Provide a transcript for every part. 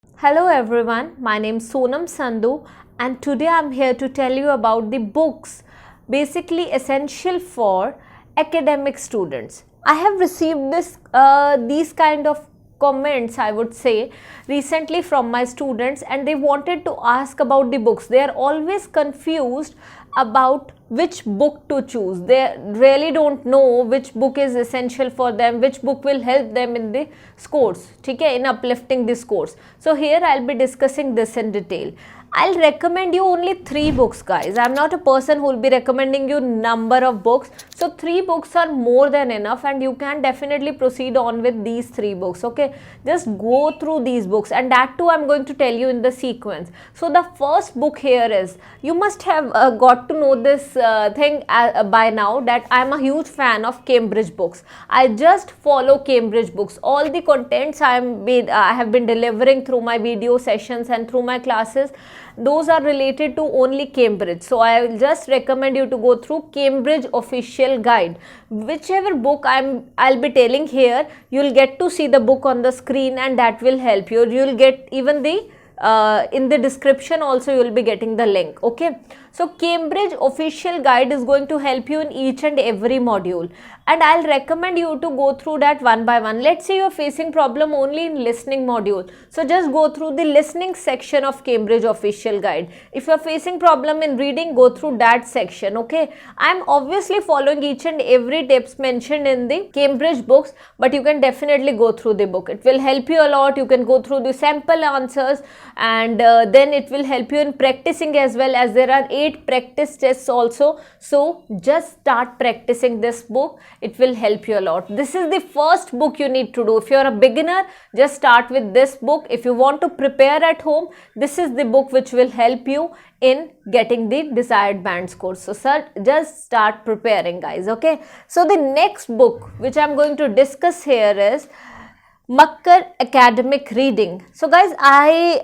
Hello everyone, my name is Sonam Sandhu and today I am here to tell you about the books basically essential for academic students. I have received these kind of comments, I would say, recently from my students, and they wanted to ask about the books. They are always confused about which book to choose. They really don't know which book is essential for them, which book will help them in the scores, okay, in uplifting the scores. So here I'll be discussing this in detail. I'll recommend you only 3 books, guys. I'm not a person who will be recommending you number of books. So 3 books are more than enough and you can definitely proceed on with these 3 books, okay. Just go through these books, and that too I'm going to tell you in the sequence. So the first book here is, you must have got to know this thing by now, that I'm a huge fan of Cambridge books. I just follow Cambridge books. All the contents I have been delivering through my video sessions and through my classes, those are related to only Cambridge. So I will just recommend you to go through Cambridge official guide. Whichever book I'll be telling here, you'll get to see the book on the screen, and that will help you. You'll get even the in the description also you will be getting the link, okay. So Cambridge official guide is going to help you in each and every module, and I'll recommend you to go through that one by one. Let's say you're facing problem only in listening module, so just go through the listening section of Cambridge official guide. If you're facing problem in reading, go through that section, okay. I'm obviously following each and every tips mentioned in the Cambridge books, but you can definitely go through the book. It will help you a lot. You can go through the sample answers, and then it will help you in practicing as well, as there are 8 practice tests also. So just start practicing this book. It will help you a lot. This is the first book you need to do. If you're a beginner, just start with this book. If you want to prepare at home, this is the book which will help you in getting the desired band score. So sir, just start preparing, guys, okay. So the next book which I'm going to discuss here is Makkar academic reading. So guys, I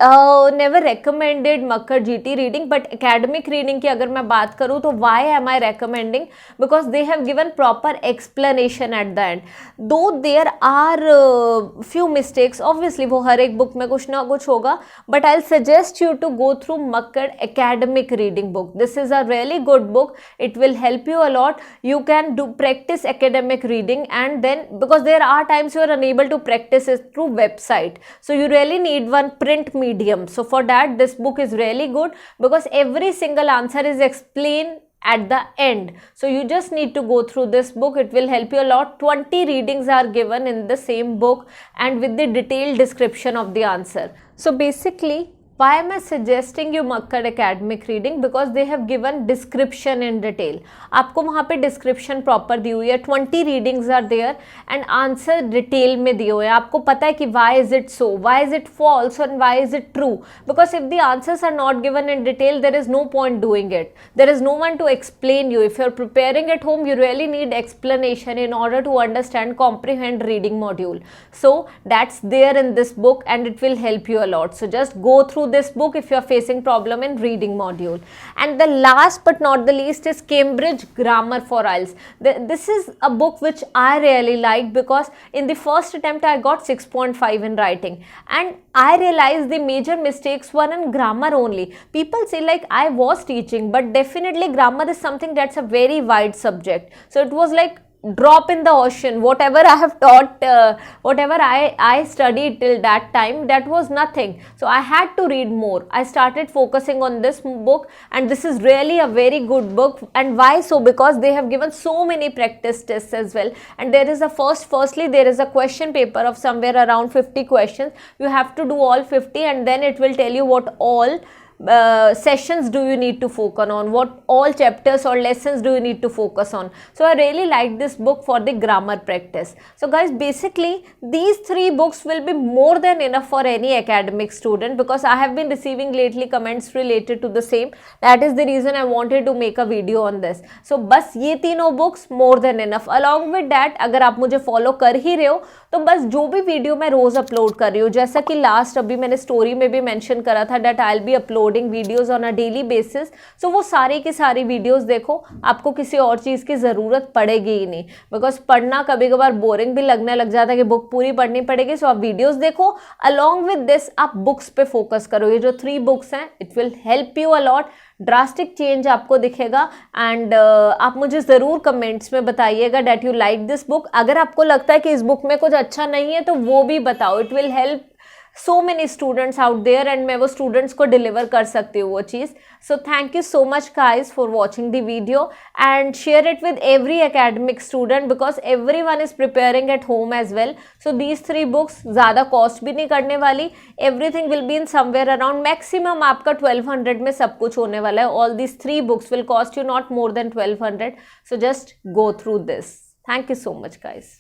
never recommended Makkar GT reading, but academic reading की अगर मैं बात करूँ तो why am I recommending? Because they have given proper explanation at the end. Though there are few mistakes, obviously वो हर एक book में कुछ ना कुछ होगा, but I'll suggest you to go through Makkar academic reading book. This is a really good book. It will help you a lot. You can do practice academic reading, and then because there are times you are unable to practice is through website, so you really need one print medium. So for that, this book is really good because every single answer is explained at the end. So you just need to go through this book. It will help you a lot. 20 readings are given in the same book and with the detailed description of the answer. So basically, why am I suggesting you Makkar academic reading? Because they have given description in detail. आपको वहाँ पे description proper दी हुई है. 20 readings are there and answer detail में दिए हुए हैं. आपको पता है कि why is it so, why is it false, and why is it true? Because if the answers are not given in detail, there is no point doing it. There is no one to explain you. If you are preparing at home, you really need explanation in order to understand, comprehend reading module. So that's there in this book, and it will help you a lot. So just go through this book if you are facing problem in reading module. And the last but not the least is Cambridge Grammar for IELTS. This is a book which I really liked because in the first attempt I got 6.5 in writing, and I realized the major mistakes were in grammar only. People say like I was teaching, but definitely grammar is something that's a very wide subject. So it was like drop in the ocean. Whatever I have taught, whatever I studied till that time, that was nothing. So I had to read more. I started focusing on this book, and this is really a very good book. And why so? Because they have given so many practice tests as well, and there is a firstly there is a question paper of somewhere around 50 questions. You have to do all 50, and then it will tell you what all sessions do you need to focus on, what all chapters or lessons do you need to focus on. So I really like this book for the grammar practice. So guys, basically these 3 books will be more than enough for any academic student, because I have been receiving lately comments related to the same. That is the reason I wanted to make a video on this. So बस ये तीनों books more than enough. Along with that, अगर आप मुझे follow कर ही रहे हो तो बस जो भी वीडियो मैं रोज अपलोड कर रही हूँ, जैसा कि लास्ट अभी मैंने स्टोरी में भी मेंशन करा था that I'll be uploading uploading videos on a daily basis, so वो सारी की सारी वीडियोज़ देखो, आपको किसी और चीज़ की ज़रूरत पड़ेगी ही नहीं, बिकॉज पढ़ना कभी कभार बोरिंग भी लगने लग जाता है कि बुक पूरी पढ़नी पड़ेगी। सो आप वीडियोज़ देखो, अलॉन्ग विद दिस आप बुक्स पे फोकस करो। ये जो 3 बुक्स हैं, it will help you a lot, drastic change आपको दिखेगा। एंड आप मुझे ज़रूर कमेंट्स में बताइएगा that you like this book. अगर आपको लगता है कि इस बुक में कुछ अच्छा नहीं है तो वो भी बताओ, it will help so many students out there and मैं वो स्टूडेंट्स को डिलीवर कर सकती हूँ वो चीज़। So thank you so much guys for watching the video and share it with every academic student because every one is preparing at home as well. So these 3 books ज़्यादा cost भी नहीं करने वाली, everything will be in somewhere around maximum आपका 1200 में सब कुछ होने वाला है। All these 3 books will cost you not more than 1200, so just go through this. Thank you so much guys.